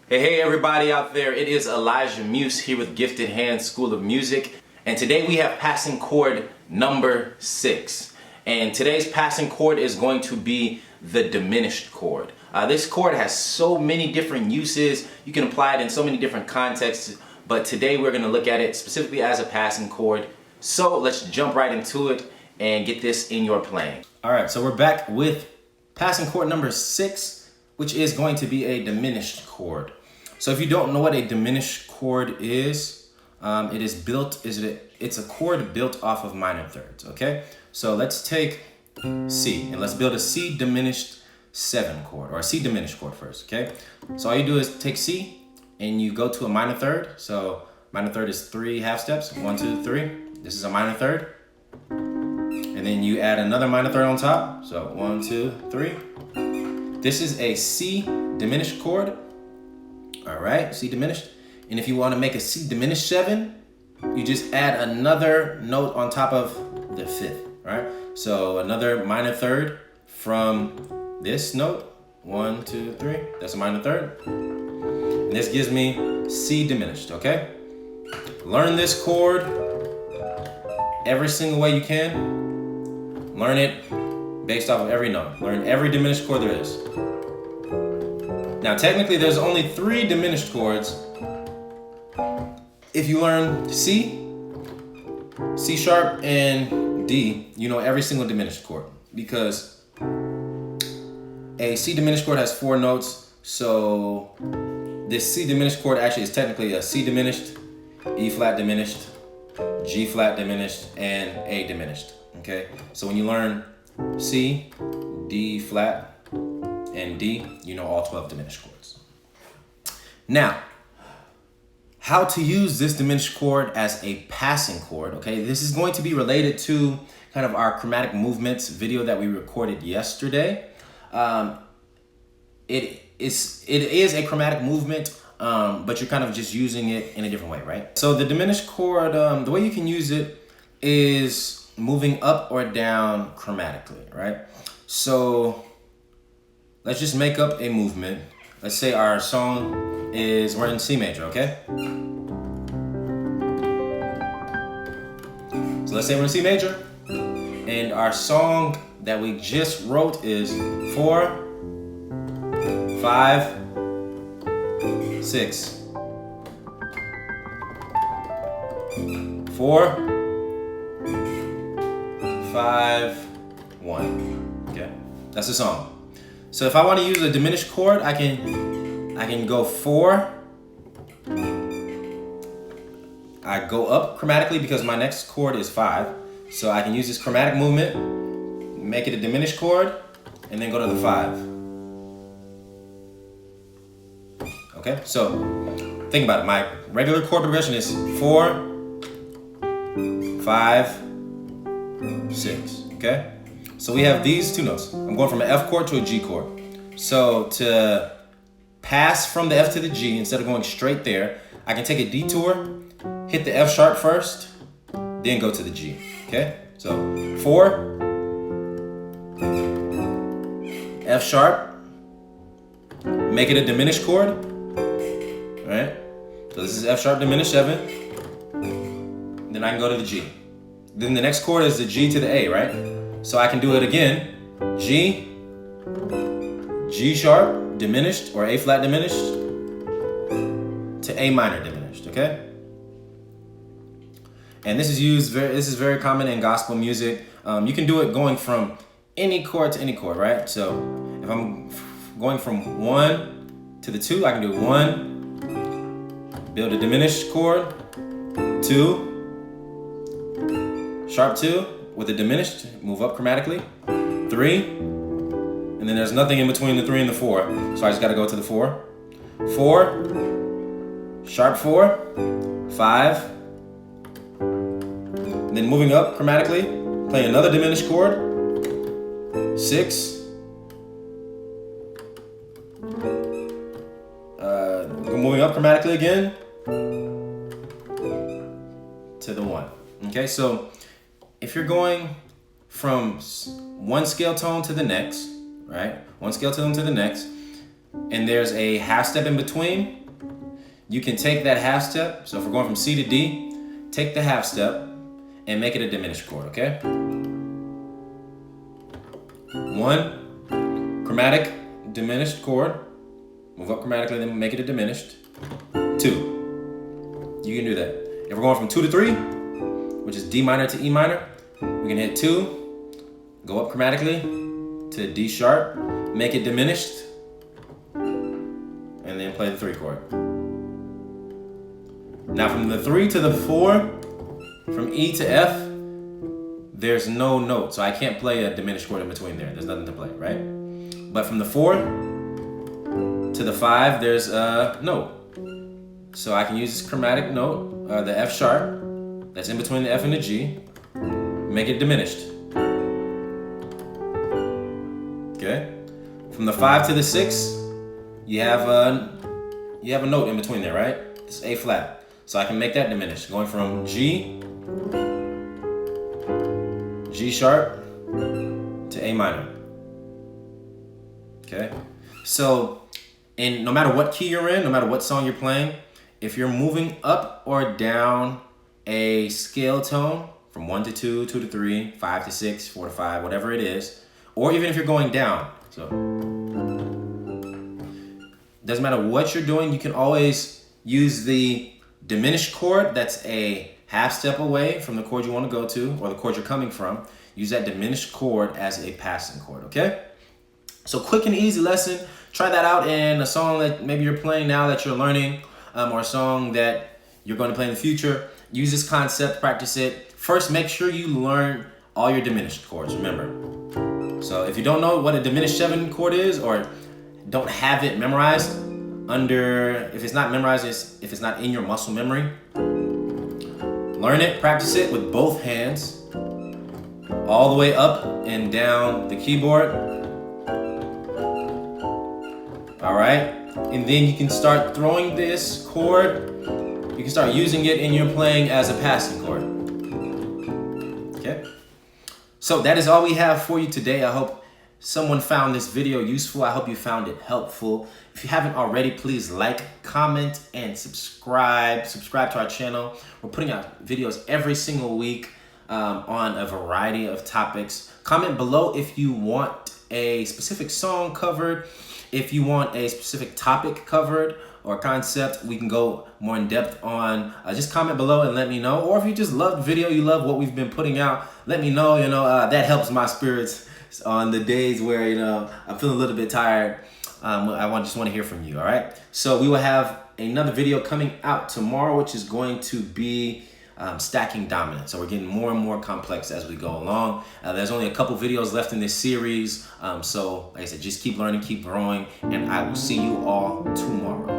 Hey everybody out there, it is Elijah Muse here with Gifted Hands School of Music, and today we have passing chord number 6. And today's passing chord is going to be the diminished chord. This chord has so many different uses. You can apply it in so many different contexts, but today we're going to look at it specifically as a passing chord. So let's jump right into it and get this in your playing. Alright, so we're back with passing chord number 6, which is going to be a diminished chord. So if you don't know what a diminished chord is, it's a chord built off of minor thirds, okay? So let's take C and let's build a C diminished 7 chord, or a C diminished chord first, okay? So all you do is take C and you go to a minor third. So minor third is 3 half steps, 1, 2, 3. This is a minor third. And then you add another minor third on top. So 1, 2, 3. This is a C diminished chord. All right, C diminished. And if you want to make a C diminished 7, you just add another note on top of the 5th, right? So another minor third from this note, 1, 2, 3, that's a minor third. And this gives me C diminished, okay? Learn this chord every single way you can. Learn it based off of every note. Learn every diminished chord there is. Now, technically, there's only 3 diminished chords. If you learn C, C sharp, and D, you know every single diminished chord, because a C diminished chord has 4 notes. So this C diminished chord actually is technically a C diminished, E flat diminished, G flat diminished, and A diminished. Okay, so when you learn C, D flat, and D, you know all 12 diminished chords. Now, how to use this diminished chord as a passing chord, okay? This is going to be related to kind of our chromatic movements video that we recorded yesterday. It is a chromatic movement, but you're kind of just using it in a different way, right? So the diminished chord, the way you can use it is moving up or down chromatically, right? So let's just make up a movement. Let's say our song is, we're in C major, okay? So let's say we're in C major, and our song that we just wrote is 4, 5, 6. 4, 5, 1. Okay, that's the song. So if I want to use a diminished chord, I can go 4. I go up chromatically because my next chord is 5. So I can use this chromatic movement, make it a diminished chord, and then go to the 5. Okay, so think about it. My regular chord progression is 4, 5, 6, okay? So we have these 2 notes. I'm going from an F chord to a G chord. So to pass from the F to the G, instead of going straight there, I can take a detour, hit the F sharp first, then go to the G, okay? So 4, F sharp, make it a diminished chord, all right? So this is F sharp diminished 7, then I can go to the G. Then the next chord is the G to the A, right? So I can do it again, G, G sharp diminished, or A flat diminished, to A minor diminished, okay? And this is very common in gospel music. You can do it going from any chord to any chord, right? So if I'm going from 1 to the 2, I can do 1, build a diminished chord, 2, sharp 2, with a diminished, move up chromatically, 3, and then there's nothing in between the 3 and the 4, so I just gotta go to the 4. 4, sharp 4, 5, and then moving up chromatically, playing another diminished chord, 6, moving up chromatically again, to the 1. Okay, so if you're going from one scale tone to the next, right? One scale tone to the next, and there's a half step in between, you can take that half step. So if we're going from C to D, take the half step and make it a diminished chord, okay? 1, chromatic, diminished chord. Move up chromatically, then make it a diminished. 2, you can do that. If we're going from 2 to 3, which is D minor to E minor, we can hit 2, go up chromatically to D sharp, make it diminished, and then play the 3 chord. Now from the 3 to the 4, from E to F, there's no note, so I can't play a diminished chord in between there. There's nothing to play, right? But from the 4 to the 5, there's a note. So I can use this chromatic note, the F sharp, that's in between the F and the G, make it diminished. Okay? From the 5 to the 6, you have a note in between there, right? It's A flat. So I can make that diminished, going from G sharp to A minor. Okay? So, and no matter what key you're in, no matter what song you're playing, if you're moving up or down a scale tone from 1 to 2, 2 to 3, 5 to 6, 4 to 5, whatever it is, or even if you're going down, so doesn't matter what you're doing, you can always use the diminished chord that's a half step away from the chord you want to go to, or the chord you're coming from. Use that diminished chord as a passing chord, okay? So quick and easy lesson. Try that out in a song that maybe you're playing now that you're learning, or a song that you're going to play in the future. Use this concept, practice it. First, make sure you learn all your diminished chords, remember. So if you don't know what a diminished 7 chord is, or don't have it memorized, if it's not memorized, if it's not in your muscle memory, learn it, practice it with both hands, all the way up and down the keyboard. All right, and then you can start throwing this chord, you can start using it in your playing as a passing chord. Okay, so that is all we have for you today. I hope someone found this video useful. I hope you found it helpful. If you haven't already, please like, comment, and subscribe. Subscribe to our channel. We're putting out videos every single week on a variety of topics. Comment below if you want a specific song covered, if you want a specific topic covered or concept we can go more in depth on. Just comment below and let me know. Or if you just love the video, you love what we've been putting out, let me know. That helps my spirits on the days where I'm feeling a little bit tired. I just want to hear from you. All right, so we will have another video coming out tomorrow, which is going to be stacking dominant. So we're getting more and more complex as we go along. There's only a couple videos left in this series, so like I said, just keep learning, keep growing, and I will see you all tomorrow.